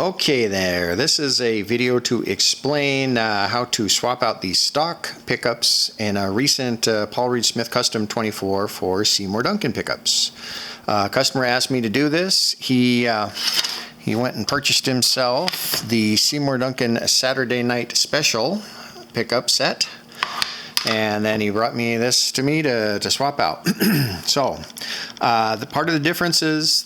Okay there, this is a video to explain how to swap out the stock pickups in a recent Paul Reed Smith Custom 24 for Seymour Duncan pickups. Customer asked me to do this. He went and purchased himself the Seymour Duncan Saturday Night Special pickup set, and then he brought me this to me to swap out. So the part of the difference is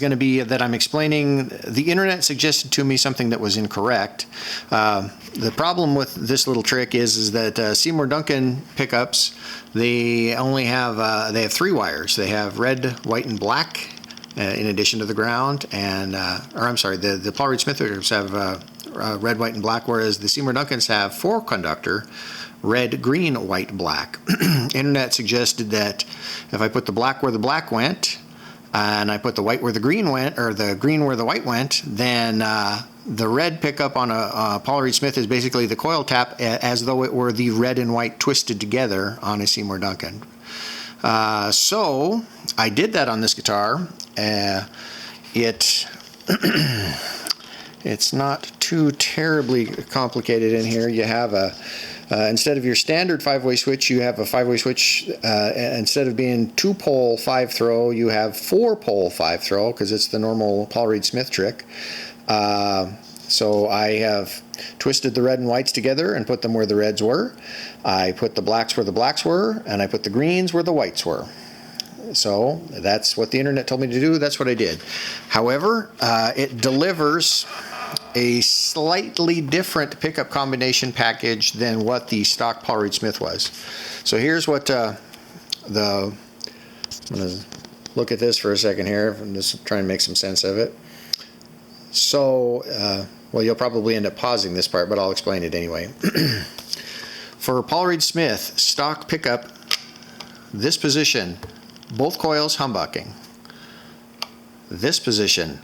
going to be that I'm explaining the internet suggested to me something that was incorrect. The problem with this little trick is that Seymour Duncan pickups, they only have they have 3 wires. They have red, white, and black in addition to the ground, and or I'm sorry, the Paul Reed Smith pickups have red, white, and black, whereas the Seymour Duncans have 4 conductor, red, green, white, black. Internet suggested that if I put the black where the black went, and I put the white where the green went, or the green where the white went, then the red pickup on a Paul Reed Smith is basically the coil tap, as though it were the red and white twisted together on a Seymour Duncan. So I did that on this guitar. It's not too terribly complicated in here. You have a instead of your standard 5-way switch, you have a 5-way switch. Instead of being 2-pole 5-throw, you have 4-pole 5-throw, because it's the normal Paul Reed Smith trick. So I have twisted the red and whites together and put them where the reds were. I put the blacks where the blacks were, and I put the greens where the whites were. So that's what the internet told me to do. That's what I did. However, it delivers a slightly different pickup combination package than what the stock Paul Reed Smith was. So here's what I'm going to look at this for a second here. I'm just trying to make some sense of it. So, well, you'll probably end up pausing this part, but I'll explain it anyway. For Paul Reed Smith stock pickup, this position, both coils humbucking. This position,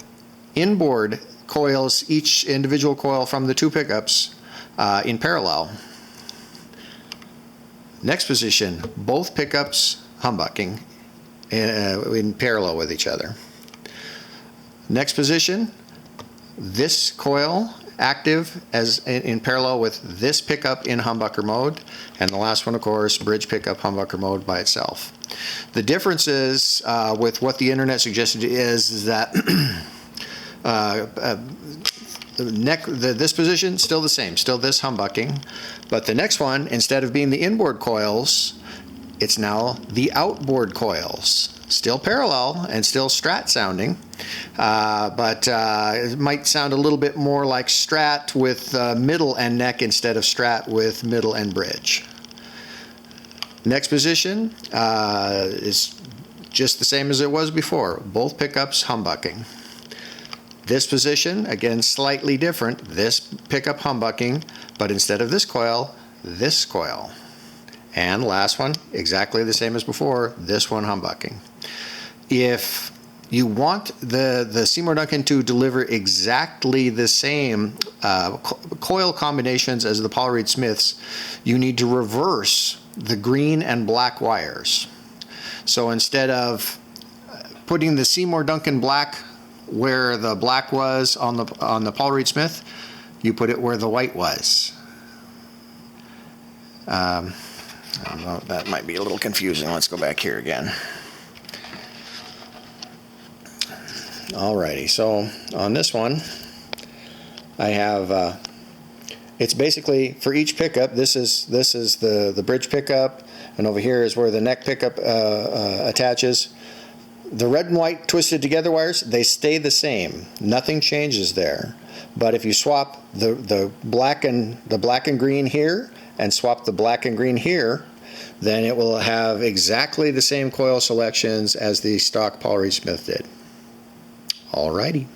inboard coils, each individual coil from the 2 pickups in parallel. Next position, both pickups humbucking in parallel with each other. Next position, this coil active as in parallel with this pickup in humbucker mode, and the last one, of course, bridge pickup humbucker mode by itself. The difference is with what the internet suggested is that this position still the same, still this humbucking, but the next one, instead of being the inboard coils, it's now the outboard coils. Still parallel and still Strat sounding, but it might sound a little bit more like Strat with middle and neck instead of Strat with middle and bridge. Next position is just the same as it was before, both pickups humbucking. This position, again, slightly different, this pickup humbucking, but instead of this coil, this coil. And last one, exactly the same as before, this one humbucking. If you want the Seymour Duncan to deliver exactly the same coil combinations as the Paul Reed Smiths, you need to reverse the green and black wires. So instead of putting the Seymour Duncan black where the black was on the Paul Reed Smith, you put it where the white was. I don't know, that might be a little confusing. Let's go back here again. Alrighty, so on this one, I have it's basically for each pickup. This is the bridge pickup, and over here is where the neck pickup attaches. The red and white twisted together wires, they stay the same. Nothing changes there. But if you swap the black and green here and swap the black and green here, then it will have exactly the same coil selections as the stock Paul Reed Smith did. Alrighty.